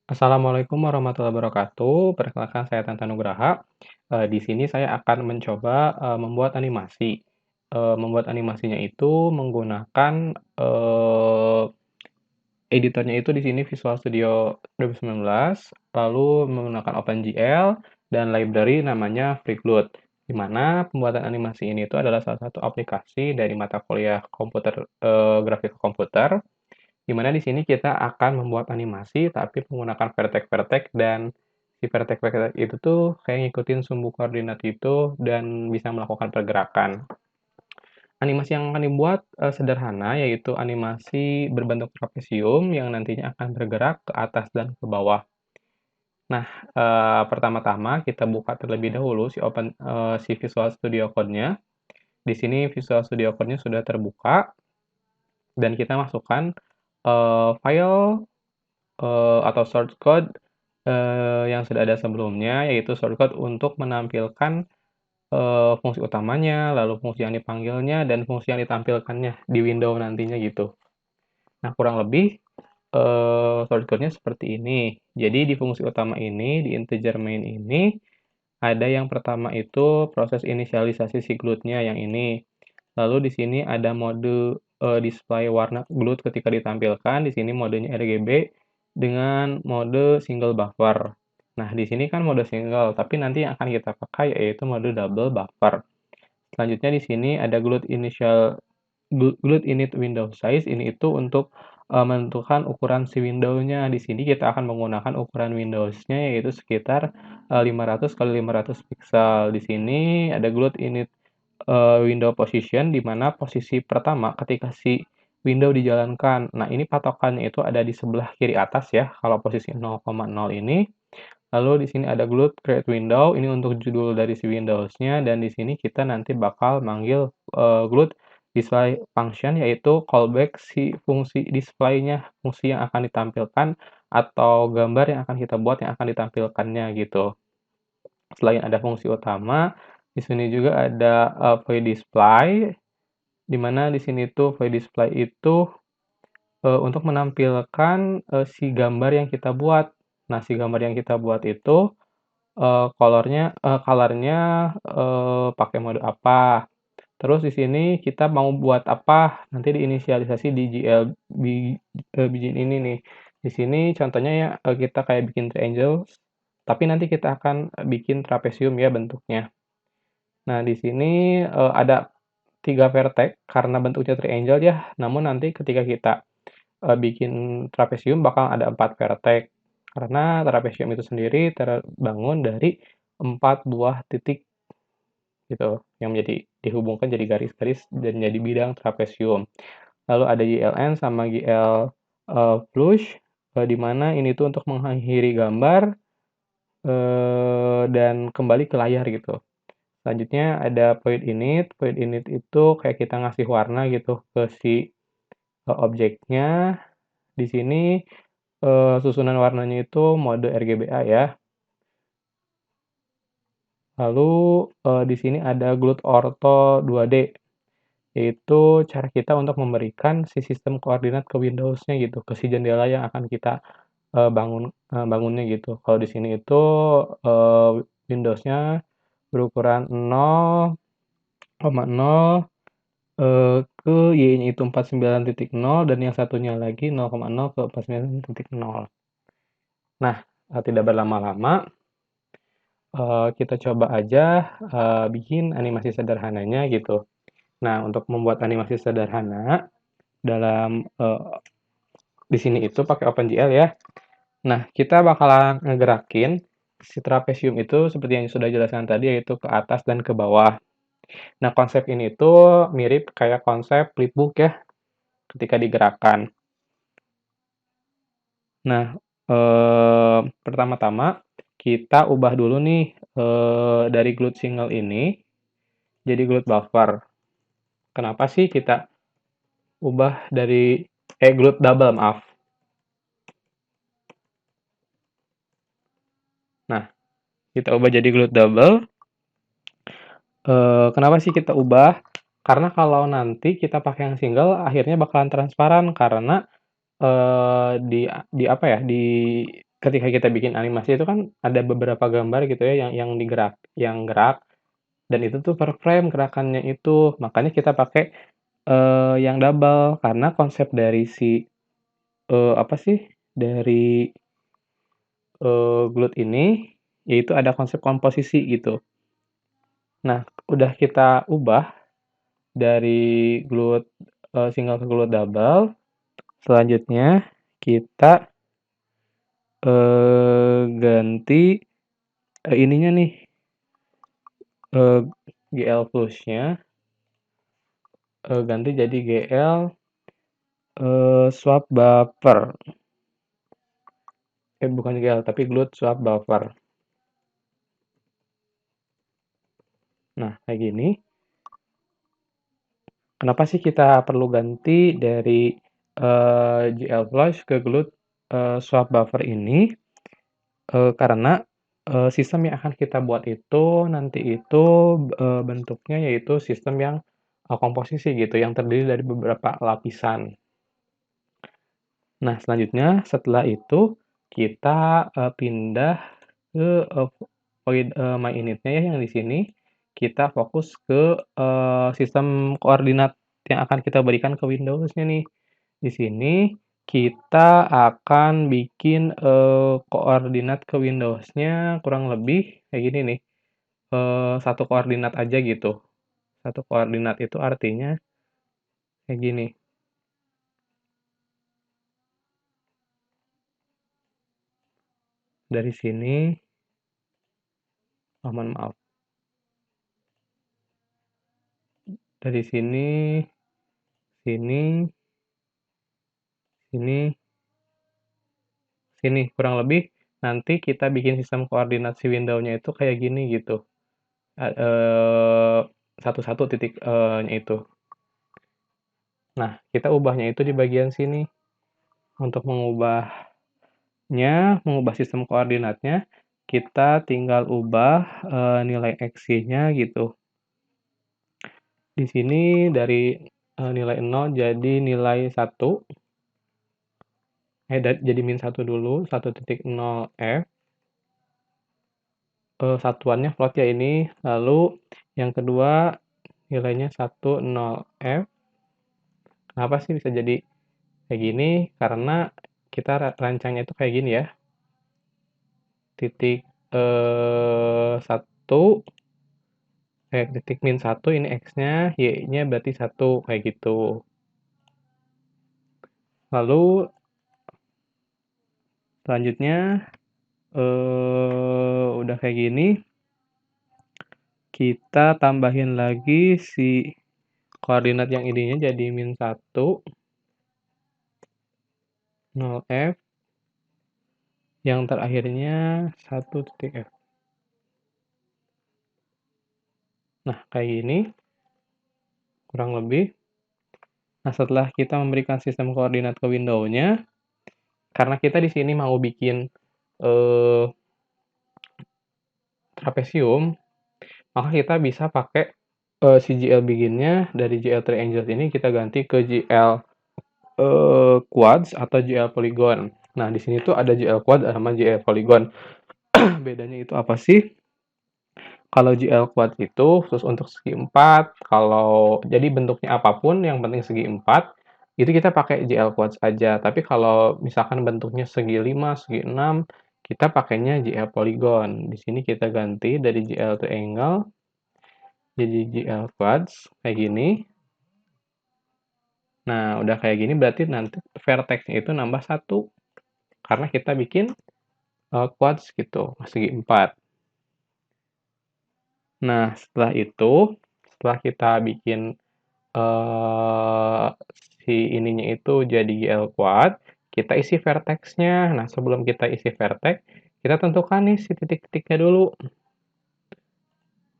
Assalamualaikum warahmatullahi wabarakatuh. Perkenalkan saya Tantan Nugraha. Di sini saya akan mencoba, membuat animasi. Membuat animasinya itu menggunakan, editornya itu di sini Visual Studio 2019, lalu menggunakan OpenGL dan library namanya Freecloud. Di mana pembuatan animasi ini itu adalah salah satu aplikasi dari mata kuliah komputer, grafika komputer, di mana di sini kita akan membuat animasi tapi menggunakan vertex-vertex dan si vertex-vertex itu tuh kayak ngikutin sumbu koordinat itu dan bisa melakukan pergerakan. Animasi yang akan dibuat sederhana, yaitu animasi berbentuk trapesium yang nantinya akan bergerak ke atas dan ke bawah. Nah, pertama-tama kita buka terlebih dahulu si Visual Studio Code-nya. Di sini Visual Studio Code-nya sudah terbuka dan kita masukkan file atau source code yang sudah ada sebelumnya, yaitu source code untuk menampilkan fungsi utamanya, lalu fungsi yang dipanggilnya, dan fungsi yang ditampilkannya di window nantinya gitu. Nah, kurang lebih source code-nya seperti ini. Jadi di fungsi utama ini, di integer main ini, ada yang pertama itu proses inisialisasi si GLUT-nya yang ini. Lalu di sini ada mode display warna GLUT ketika ditampilkan. Di sini modenya RGB dengan mode single buffer. Nah, di sini kan mode single, tapi nanti yang akan kita pakai yaitu mode double buffer. Selanjutnya di sini ada GLUT init window size. Ini itu untuk menentukan ukuran si window-nya. Di sini kita akan menggunakan ukuran Windows-nya yaitu sekitar 500 kali 500 pixel. Di sini ada GLUT init window position, di mana posisi pertama ketika si window dijalankan. Nah, ini patokannya itu ada di sebelah kiri atas ya, kalau posisi 0,0 ini. Lalu di sini ada GLUT create window, ini untuk judul dari si Windows-nya, dan di sini kita nanti bakal manggil GLUT display function, yaitu callback si fungsi display-nya, fungsi yang akan ditampilkan atau gambar yang akan kita buat yang akan ditampilkannya gitu. Selain ada fungsi utama, di sini juga ada void display, di mana di sini tuh void display itu untuk menampilkan si gambar yang kita buat. Nah, si gambar yang kita buat itu color-nya pakai mode apa. Terus di sini kita mau buat apa, nanti diinisialisasi di begin ini nih. Di sini contohnya ya kita kayak bikin triangle, tapi nanti kita akan bikin trapesium ya bentuknya. Nah, di sini ada 3 vertex karena bentuknya triangle ya, namun nanti ketika kita bikin trapesium bakal ada 4 vertex. Karena trapesium itu sendiri terbangun dari 4 buah titik gitu, yang menjadi dihubungkan jadi garis-garis dan jadi bidang trapesium. Lalu ada GLN sama GL flush, di mana ini tuh untuk mengakhiri gambar dan kembali ke layar gitu. Selanjutnya ada point init itu kayak kita ngasih warna gitu ke si objeknya. Di sini susunan warnanya itu mode RGBA ya. Lalu di sini ada GLUT Ortho 2D, yaitu cara kita untuk memberikan si sistem koordinat ke Windows-nya gitu, ke si jendela yang akan kita bangunnya gitu. Kalau di sini itu Windows-nya berukuran 0,0 ke Y-nya itu 49.0 dan yang satunya lagi 0,0 ke 49.0. Nah, tidak berlama-lama, kita coba aja bikin animasi sederhananya gitu. Nah, untuk membuat animasi sederhana dalam di sini itu pakai OpenGL ya. Nah, kita bakalan ngegerakin si trapesium itu seperti yang sudah jelaskan tadi, yaitu ke atas dan ke bawah. Nah, konsep ini tuh mirip kayak konsep flipbook ya, ketika digerakkan. Nah, pertama-tama kita ubah dulu nih dari GLUT single ini jadi GLUT buffer. Kenapa sih kita ubah dari GLUT double, maaf. Nah, kita ubah jadi GLUT double. Kenapa sih kita ubah? Karena kalau nanti kita pakai yang single akhirnya bakalan transparan karena di apa ya, di ketika kita bikin animasi itu kan ada beberapa gambar gitu ya yang gerak dan itu tuh per frame gerakannya itu. Makanya kita pakai, yang double karena konsep dari si, apa sih, dari, Glute ini, yaitu ada konsep komposisi gitu. Nah, udah kita ubah dari glute, single ke glute double, selanjutnya kita, ganti, ininya nih, eee, GL Plus-nya, ganti jadi GL, Swap Buffer. Bukan GL, tapi Glute Swap Buffer. Nah, kayak gini. Kenapa sih kita perlu ganti dari, GL Flush ke Glute, Swap Buffer ini? Karena, sistem yang akan kita buat itu nanti itu, bentuknya yaitu sistem yang, komposisi gitu, yang terdiri dari beberapa lapisan. Nah, selanjutnya setelah itu kita, pindah ke, My Init-nya ya yang di sini, kita fokus ke, sistem koordinat yang akan kita berikan ke Windows-nya nih. Di sini kita akan bikin, koordinat ke Windows-nya kurang lebih kayak gini nih, 1 koordinat aja gitu. 1 koordinat itu artinya kayak gini, dari sini mohon maaf, dari sini, sini, sini, sini, kurang lebih nanti kita bikin sistem koordinat si window-nya itu kayak gini gitu, satu-satu titik, nya itu. Nah, kita ubahnya itu di bagian sini. Untuk mengubah sistem koordinatnya, kita tinggal ubah, nilai X-nya gitu. Di sini dari, nilai 0 jadi nilai 1, jadi -1 dulu, 1.0 F, satuannya float ya ini, lalu yang kedua nilainya 10 F. Kenapa sih bisa jadi kayak gini? Karena kita rancangnya itu kayak gini ya, titik, 1, titik -1 ini X-nya, Y-nya berarti 1, kayak gitu. Lalu selanjutnya, udah kayak gini, kita tambahin lagi si koordinat yang ininya jadi -1, 0 F, yang terakhirnya 1 titik F. Nah, kayak gini kurang lebih. Nah, setelah kita memberikan sistem koordinat ke window-nya, karena kita di sini mau bikin, eee, trapesium, maka kita bisa pakai, si GL Begin-nya dari GL Triangles ini kita ganti ke GL, Quads atau GL Polygon. Nah, di sini tuh ada GL Quad sama GL Polygon. Bedanya itu apa sih? Kalau GL Quad itu khusus untuk segi 4, kalau jadi bentuknya apapun yang penting segi 4, itu kita pakai GL Quads aja. Tapi kalau misalkan bentuknya segi 5, segi 6, kita pakainya GL Polygon. Di sini kita ganti dari GL Triangle jadi GL Quads kayak gini. Nah, udah kayak gini berarti nanti vertex-nya itu nambah 1 karena kita bikin, quads gitu, segi 4. Nah, setelah itu, setelah kita bikin, eee, si ininya itu jadi GL Quad, kita isi vertex-nya. Nah, sebelum kita isi vertex, kita tentukan nih si titik-titiknya dulu.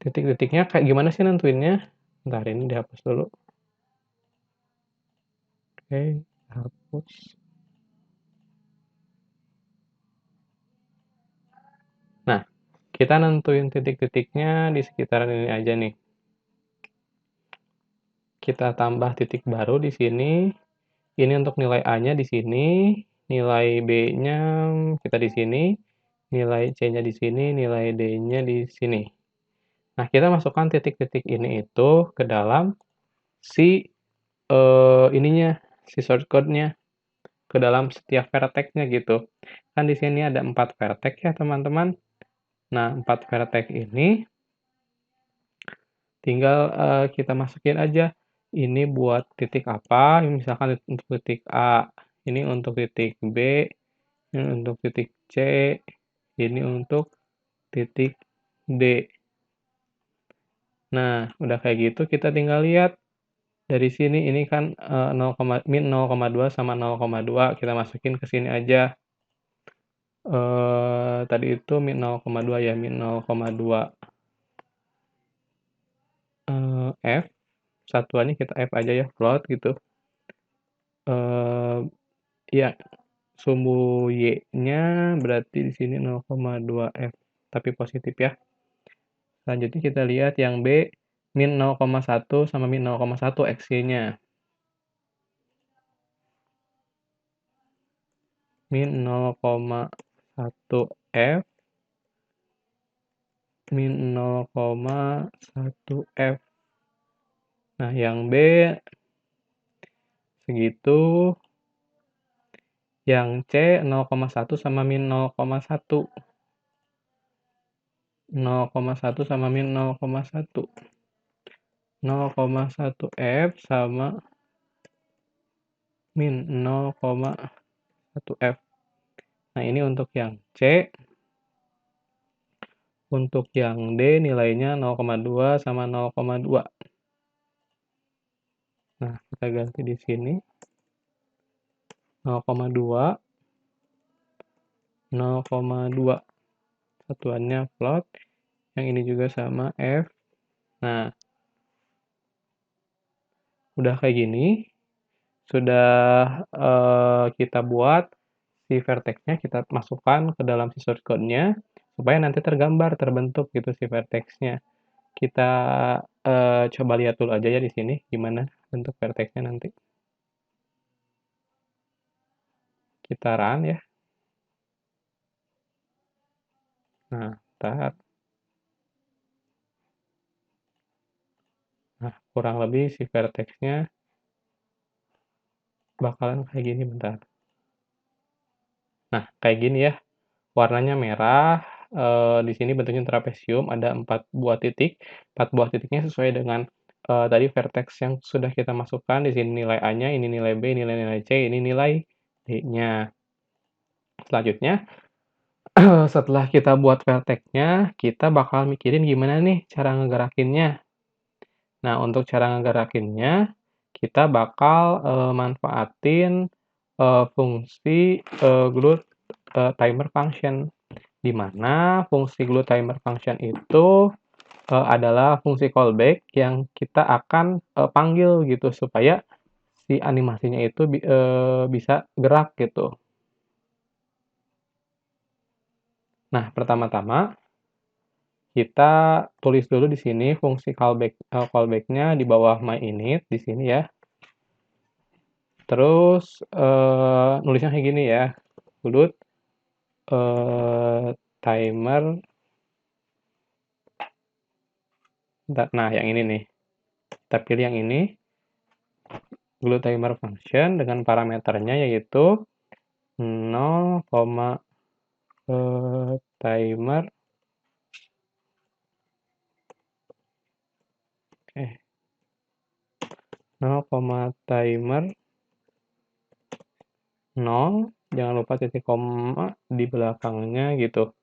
Titik-titiknya kayak gimana sih nentuinnya? Bentar, ini dihapus dulu. Oke, hapus. Nah, kita nentuin titik-titiknya di sekitaran ini aja nih. Kita tambah titik baru di sini. Ini untuk nilai A-nya di sini. nilai B-nya kita di sini, nilai C-nya di sini, nilai D-nya di sini. Nah, kita masukkan titik-titik ini itu ke dalam si si source code-nya, ke dalam setiap vertex-nya gitu. Kan di sini ada 4 vertex ya, teman-teman. Nah, 4 vertex ini tinggal kita masukin aja. Ini buat titik apa, misalkan untuk titik A, ini untuk titik B, ini untuk titik C, ini untuk titik D. Nah, udah kayak gitu kita tinggal lihat dari sini ini kan min 0,2 sama 0,2 kita masukin ke sini aja. Tadi itu min 0,2 ya, min 0,2 F, satuannya kita F aja ya, float gitu. Ya, sumbu Y-nya berarti di sini 0,2 F, tapi positif ya. Selanjutnya kita lihat yang B, min 0,1 sama min 0,1 XY-nya. Min 0,1 F, min 0,1 F. Nah, yang B segitu. Yang C 0,1 sama min 0,1. 0,1 sama min 0,1. 0,1 F sama min 0,1 F. Nah, ini untuk yang C. Untuk yang D nilainya 0,2 sama 0,2. Nah, kita ganti di sini. 0,2. 0,2. Satuannya float. Yang ini juga sama F. Nah, udah kayak gini. Sudah kita buat si vertex-nya, kita masukkan ke dalam si source code-nya supaya nanti tergambar, terbentuk gitu si vertex-nya. Kita coba lihat dulu aja ya di sini gimana bentuk vertex-nya nanti. Kita run ya. Nah, ntar. Nah, kurang lebih si vertex-nya bakalan kayak gini bentar. Nah, kayak gini ya. Warnanya merah. Di sini bentuknya trapesium, ada 4 buah titik. 4 buah titiknya sesuai dengan tadi vertex yang sudah kita masukkan. Di sini nilai A-nya, ini nilai B, nilai C, ini nilai D-nya. Selanjutnya, setelah kita buat vertex-nya, kita bakal mikirin gimana nih cara ngegerakinnya. Nah, untuk cara ngegerakinnya, kita bakal manfaatin fungsi glue timer function, di mana fungsi glue timer function itu adalah fungsi callback yang kita akan panggil gitu supaya si animasinya itu bisa gerak gitu. Nah, pertama-tama kita tulis dulu di sini fungsi callback-nya di bawah myInit di sini ya. Terus nulisnya kayak gini ya, glue timer. Nah, yang ini nih. Kita pilih yang ini. Glue timer function dengan parameternya yaitu 0, timer 0, timer 0, jangan lupa titik koma di belakangnya gitu.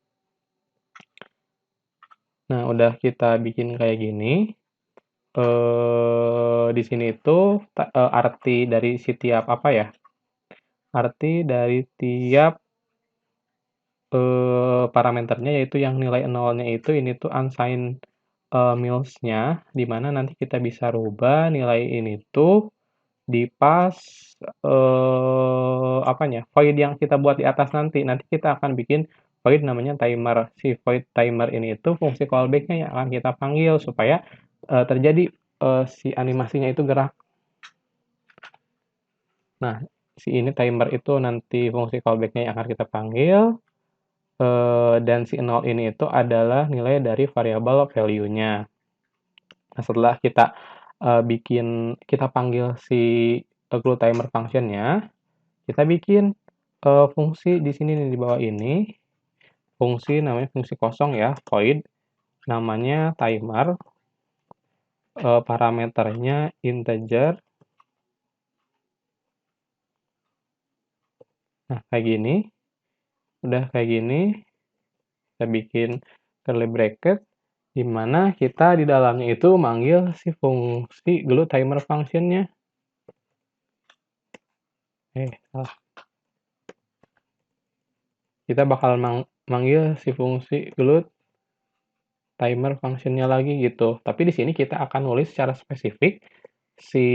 Nah, udah kita bikin kayak gini. Di sini itu arti dari setiap apa ya? Arti dari tiap parameternya yaitu yang nilai nolnya itu ini tuh unsigned mills-nya, di mana nanti kita bisa rubah nilai ini tuh di pas apanya, void yang kita buat di atas nanti. Nanti kita akan bikin void namanya timer. Si void timer ini itu fungsi callback-nya yang akan kita panggil supaya terjadi si animasinya itu gerak. Nah, si ini timer itu nanti fungsi callback-nya yang akan kita panggil, dan si 0 ini itu adalah nilai dari variabel value-nya. Nah, setelah kita panggil si glue timer function-nya, kita bikin fungsi di sini nih di bawah ini, fungsi namanya fungsi kosong ya, void, namanya timer, parameternya integer. Nah, kayak gini. Udah kayak gini, kita bikin curly bracket, di mana kita di dalamnya itu manggil si fungsi glue timer function-nya. Salah. Kita bakal manggil si fungsi glue timer function-nya lagi gitu. Tapi di sini kita akan nulis secara spesifik si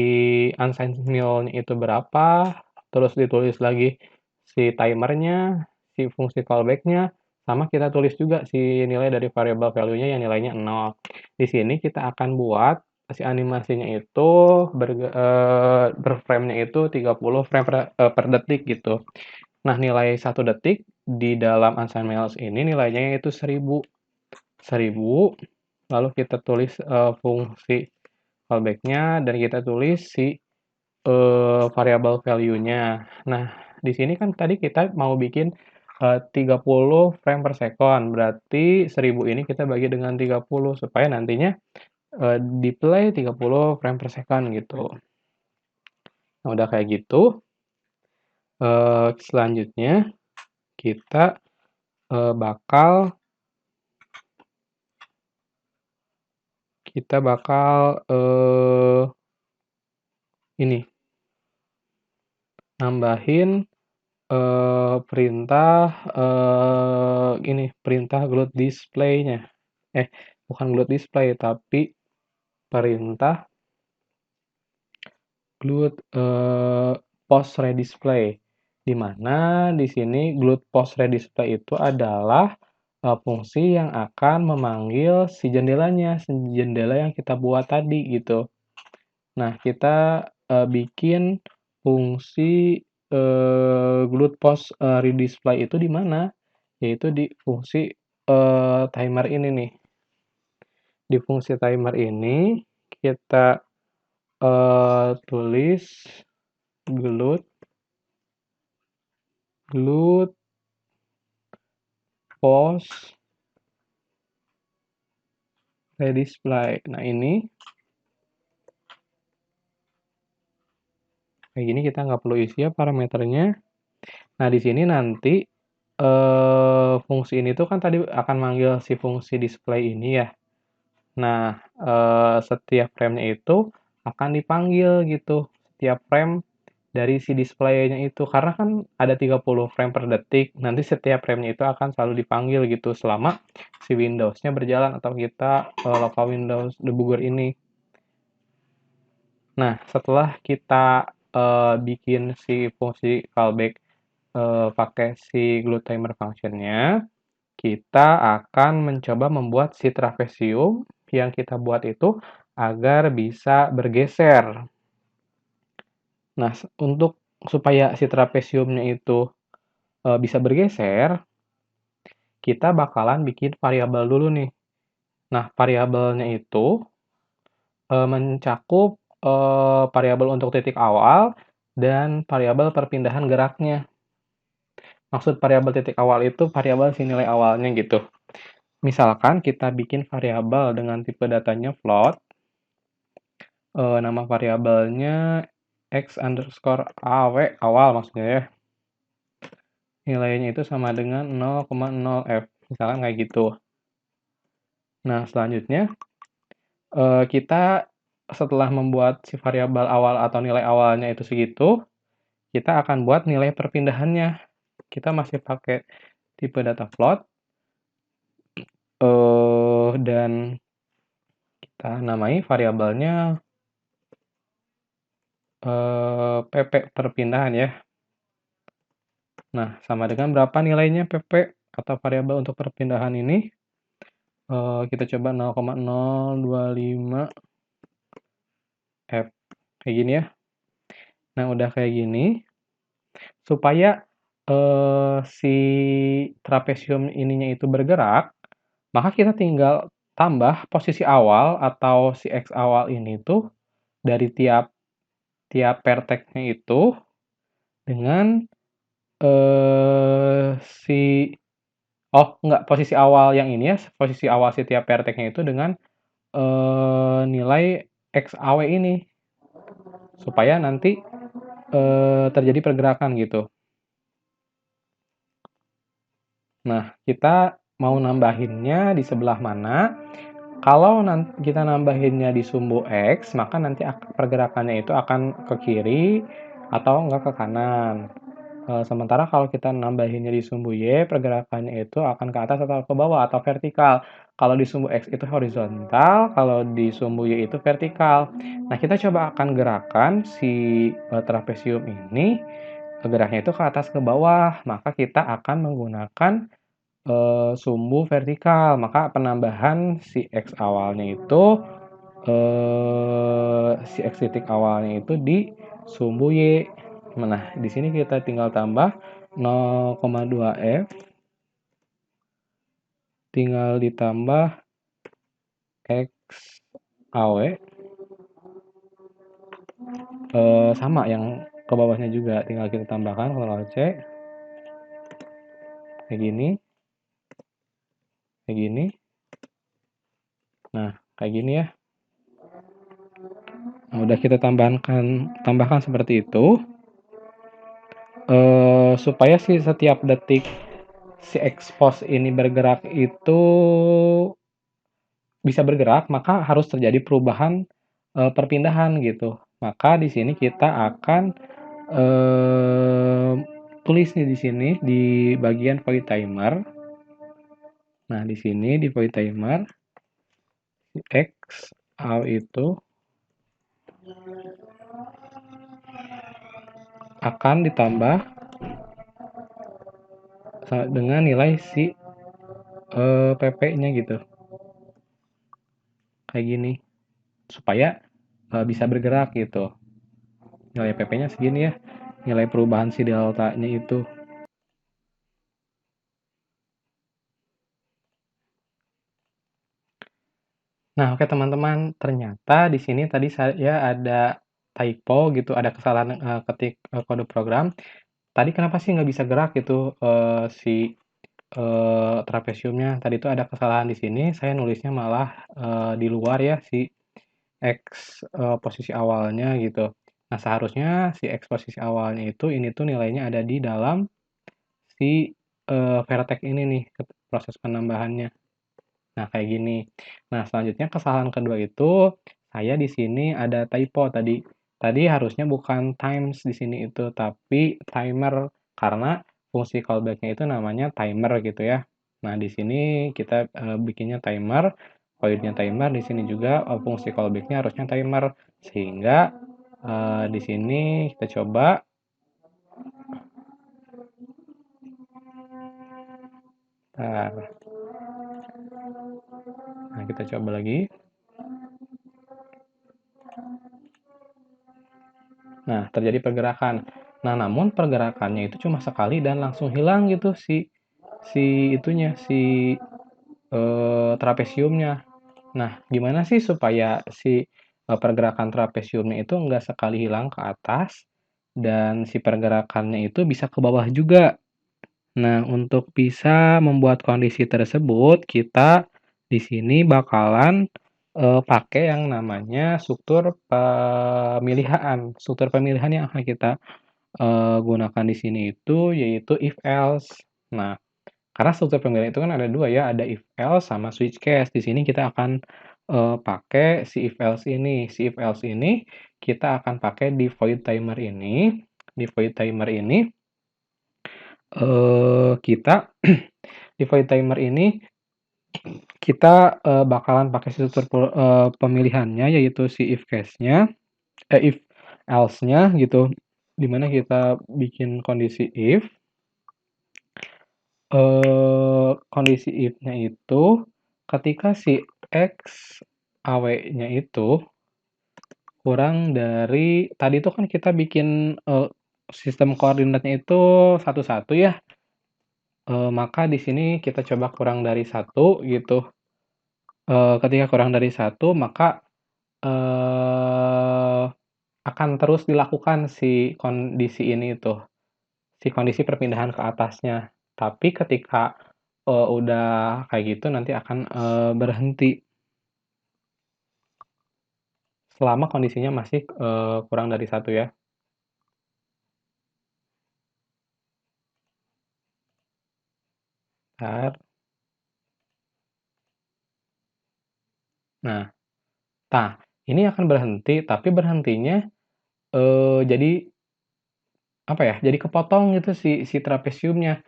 unsigned mil-nya itu berapa, terus ditulis lagi si timernya, si fungsi callback-nya, sama kita tulis juga si nilai dari variable value-nya yang nilainya 0. Di sini kita akan buat si animasinya itu berframe-nya itu 30 frame per detik gitu. Nah, nilai 1 detik di dalam unsigned males ini nilainya itu 1000. 1000, lalu kita tulis fungsi callback-nya dan kita tulis si variable value-nya. Nah, di sini kan tadi kita mau bikin 30 frame per second, berarti 1000 ini kita bagi dengan 30 supaya nantinya di-play 30 frame per second gitu. Nah, udah kayak gitu, selanjutnya kita bakal ini nambahin perintah gloat display-nya. Bukan gloat display, tapi perintah gloat post redisplay. Di mana di sini gloat post redisplay itu adalah fungsi yang akan memanggil si jendelanya, si jendela yang kita buat tadi gitu. Nah, kita bikin fungsi gloat post redisplay itu di mana? Yaitu di fungsi timer ini nih. Di fungsi timer ini kita tulis gloat post redisplay. Nah, ini kayak gini kita nggak perlu isi ya parameternya. Nah, di sini nanti fungsi ini tuh kan tadi akan manggil si fungsi display ini ya. Nah, setiap frame-nya itu akan dipanggil gitu, setiap frame dari si display-nya itu. Karena kan ada 30 frame per detik, nanti setiap frame-nya itu akan selalu dipanggil gitu selama si Windows-nya berjalan atau kita local Windows debugger ini. Nah, setelah kita bikin si fungsi callback pakai si glue timer function-nya, kita akan mencoba membuat si trapesium yang kita buat itu agar bisa bergeser. Nah, untuk supaya si trapesiumnya itu bisa bergeser, kita bakalan bikin variabel dulu nih. Nah, variabelnya itu mencakup variabel untuk titik awal dan variabel perpindahan geraknya. Maksud variabel titik awal itu variabel si nilai awalnya gitu. Misalkan kita bikin variabel dengan tipe datanya float, nama variabelnya x_aw awal maksudnya ya. Nilainya itu sama dengan 0,0f, misalkan kayak gitu. Nah, selanjutnya kita setelah membuat si variabel awal atau nilai awalnya itu segitu, kita akan buat nilai perpindahannya. Kita masih pakai tipe data float, dan kita namai variabelnya pp perpindahan ya. Nah, sama dengan berapa nilainya pp atau variabel untuk perpindahan ini? Kita coba 0,025 f kayak gini ya. Nah, udah kayak gini, Supaya, si trapesium ininya itu bergerak, maka kita tinggal tambah posisi awal atau si X awal ini tuh dari tiap tiap vertex-nya itu dengan, si oh enggak, posisi awal yang ini ya, posisi awal si tiap vertex-nya itu dengan, nilai X AW ini, supaya nanti, terjadi pergerakan gitu. Nah, kita mau nambahinnya di sebelah mana? Kalau kita nambahinnya di sumbu X, maka nanti pergerakannya itu akan ke kiri atau enggak ke kanan. Sementara kalau kita nambahinnya di sumbu Y, pergerakannya itu akan ke atas atau ke bawah atau vertikal. Kalau di sumbu X itu horizontal, kalau di sumbu Y itu vertikal. Nah, kita coba akan gerakan si trapesium ini, geraknya itu ke atas ke bawah, maka kita akan menggunakan sumbu vertikal. Maka penambahan si X awalnya itu, si X titik awalnya itu di sumbu Y. Nah, di sini kita tinggal tambah 0,2 F, tinggal ditambah X AW, sama yang ke bawahnya juga, tinggal kita tambahkan, Ctrl C, kayak gini, kayak gini. Nah, kayak gini ya. Nah, udah kita tambahkan seperti itu. Supaya setiap detik si expose ini bergerak itu bisa bergerak, maka harus terjadi perubahan, perpindahan gitu. Maka di sini kita akan, tulis nih di sini di bagian void timer. Nah, di sini di void timer X AW itu akan ditambah dengan nilai si PP-nya gitu. Kayak gini. Supaya bisa bergerak gitu. Nilai PP-nya segini ya. Nilai perubahan si delta-nya itu. Nah, oke teman-teman, ternyata di sini tadi saya ada typo gitu, ada kesalahan ketik kode program. Tadi kenapa sih nggak bisa gerak gitu si trapesiumnya? Tadi itu ada kesalahan di sini. Saya nulisnya malah di luar ya si X posisi awalnya gitu. Nah, seharusnya si X posisi awalnya itu ini tuh nilainya ada di dalam si vertex ini nih, proses penambahannya. Nah, kayak gini. Nah, selanjutnya kesalahan kedua itu, saya di sini ada typo tadi. Tadi harusnya bukan times di sini itu, tapi timer. Karena fungsi callback-nya itu namanya timer gitu ya. Nah, di sini kita bikinnya timer, void-nya timer, di sini juga fungsi callback-nya harusnya timer. Sehingga di sini kita coba. Bentar. Nah, kita coba lagi. Nah, terjadi pergerakan. Nah, namun pergerakannya itu cuma sekali dan langsung hilang gitu si si itunya, si trapesiumnya. Nah, gimana sih supaya si pergerakan trapesiumnya itu nggak sekali hilang ke atas dan si pergerakannya itu bisa ke bawah juga. Nah, untuk bisa membuat kondisi tersebut, kita di sini bakalan pakai yang namanya struktur pemilihan. Struktur pemilihan yang akan kita gunakan di sini itu yaitu if else. Nah, karena struktur pemilihan itu kan ada dua ya, ada if else sama switch case. Di sini kita akan pakai si if else ini. Si if else ini kita akan pakai di void timer ini. Di void timer ini kita di void timer ini kita bakalan pakai struktur pemilihannya yaitu si if case-nya, if else-nya gitu. Dimana kita bikin kondisi if, kondisi if-nya itu ketika si X AW-nya itu kurang dari tadi itu kan kita bikin sistem koordinatnya itu satu-satu ya, maka di sini kita coba kurang dari satu gitu. Ketika kurang dari satu maka, eee, akan terus dilakukan si kondisi ini tuh, si kondisi perpindahan ke atasnya. Tapi ketika, udah kayak gitu nanti akan, berhenti selama kondisinya masih, kurang dari satu ya. Bentar. Nah, ini akan berhenti, tapi berhentinya, jadi apa ya, jadi kepotong gitu si trapesiumnya.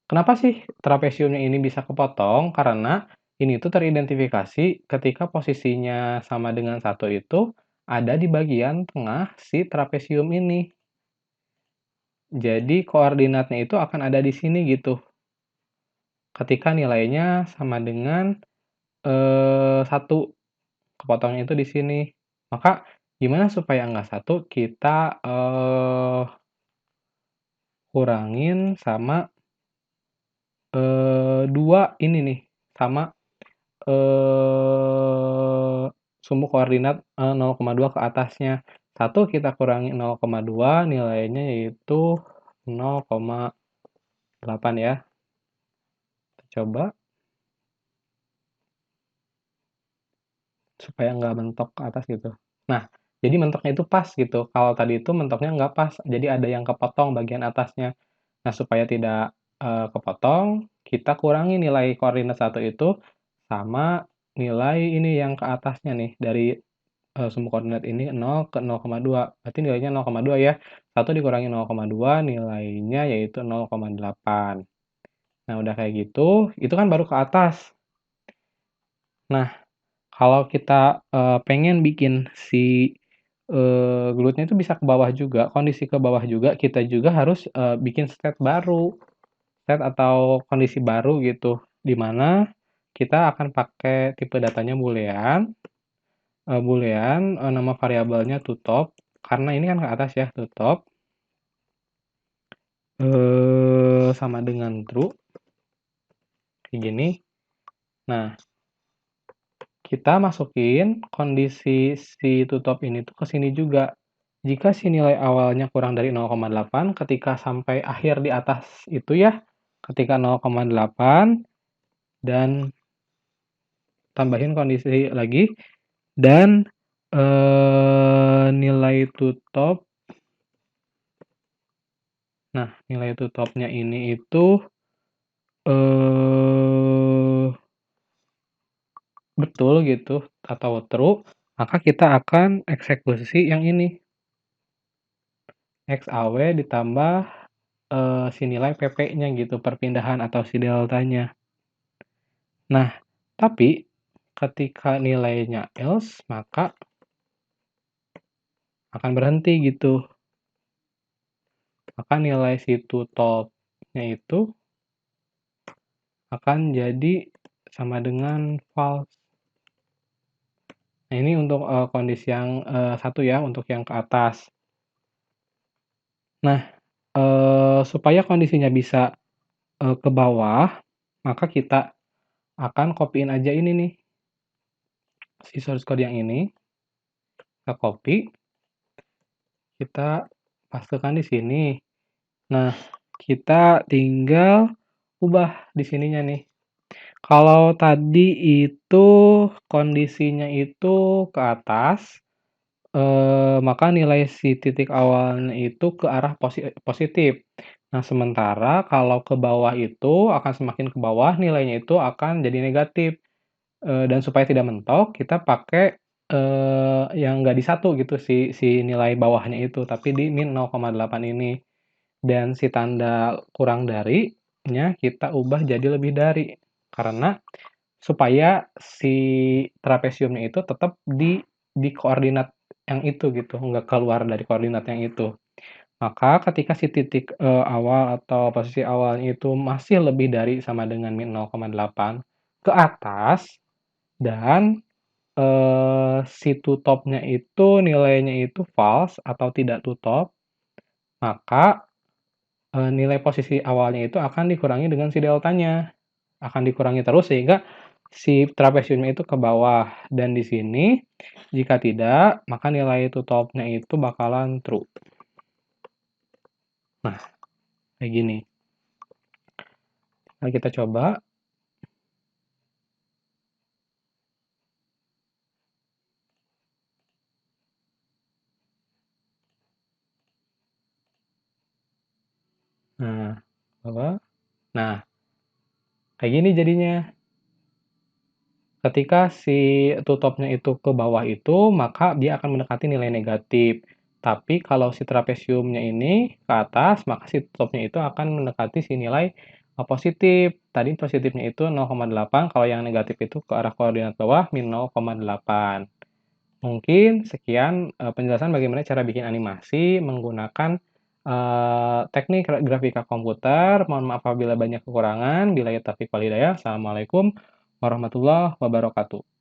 Kenapa sih trapesiumnya ini bisa kepotong? Karena ini tuh teridentifikasi ketika posisinya sama dengan satu itu ada di bagian tengah si trapesium ini. Jadi koordinatnya itu akan ada di sini gitu, ketika nilainya sama dengan, 1, kepotongnya itu di sini. Maka gimana supaya nggak satu, kita, kurangin sama, 2 ini nih, sama, eee, sumbu koordinat, 0,2 ke atasnya. Satu kita kurangi 0,2 nilainya yaitu 0,8 ya. Kita coba supaya nggak mentok ke atas gitu. Nah, jadi mentoknya itu pas gitu, kalau tadi itu mentoknya nggak pas, jadi ada yang kepotong bagian atasnya. Nah, supaya tidak, kepotong, kita kurangi nilai koordinat satu itu sama nilai ini yang ke atasnya nih, dari, sumbu koordinat ini 0 ke 0,2, berarti nilainya 0,2 ya. Satu dikurangi 0,2 nilainya yaitu 0,8. Nah, udah kayak gitu, itu kan baru ke atas. Nah, kalau kita, pengen bikin si, glutnya itu bisa ke bawah juga, kondisi ke bawah juga, kita juga harus, bikin state baru. State atau kondisi baru gitu, di mana kita akan pakai tipe datanya boolean, nama variabelnya toTop, karena ini kan ke atas ya, toTop, sama dengan true, kayak gini. Nah, kita masukin kondisi si toTop ini tuh ke sini juga. Jika si nilai awalnya kurang dari 0,8, ketika sampai akhir di atas itu ya, ketika 0,8 dan tambahin kondisi lagi dan, nilai top, nah nilai topnya ini itu, eee, betul gitu atau true, maka kita akan eksekusi yang ini, XAW ditambah, si nilai PP-nya gitu, perpindahan atau si deltanya. Nah, tapi ketika nilainya else, maka akan berhenti gitu. Maka nilai si topnya itu akan jadi sama dengan false. Nah, ini untuk, kondisi yang, satu ya, untuk yang ke atas. Nah, supaya kondisinya bisa, ke bawah, maka kita akan copy-in aja ini nih, si source code yang ini, kita copy, kita pastekan di sini. Nah, kita tinggal ubah di sininya nih. Kalau tadi itu kondisinya itu ke atas, maka nilai si titik awalnya itu ke arah positif. Nah, sementara kalau ke bawah itu akan semakin ke bawah nilainya itu akan jadi negatif, dan supaya tidak mentok kita pakai, yang nggak di satu gitu si nilai bawahnya itu, tapi di min 0,8 ini. Dan si tanda kurang dari-nya kita ubah jadi lebih dari, karena supaya si trapesiumnya itu tetap di koordinat yang itu gitu, nggak keluar dari koordinat yang itu. Maka ketika si titik, awal atau posisi awalnya itu masih lebih dari sama dengan min 0,8 ke atas dan, si to top-nya itu nilainya itu false atau tidak to top, maka, nilai posisi awalnya itu akan dikurangi dengan si deltanya, akan dikurangi terus sehingga si trapesiumnya itu ke bawah dan di sini jika tidak, maka nilai tutupnya itu bakalan true. Nah, kayak gini. Mari kita coba. Nah, apa? Nah, kayak gini jadinya. Ketika si tutupnya itu ke bawah itu, maka dia akan mendekati nilai negatif. Tapi kalau si trapesiumnya ini ke atas, maka si tutupnya itu akan mendekati si nilai positif. Tadi positifnya itu 0,8, kalau yang negatif itu ke arah koordinat bawah min 0,8. Mungkin sekian penjelasan bagaimana cara bikin animasi menggunakan teknik grafika komputer. Mohon maaf apabila banyak kekurangan. Billahi taufiq wal hidayah. Assalamualaikum warahmatullahi wabarakatuh.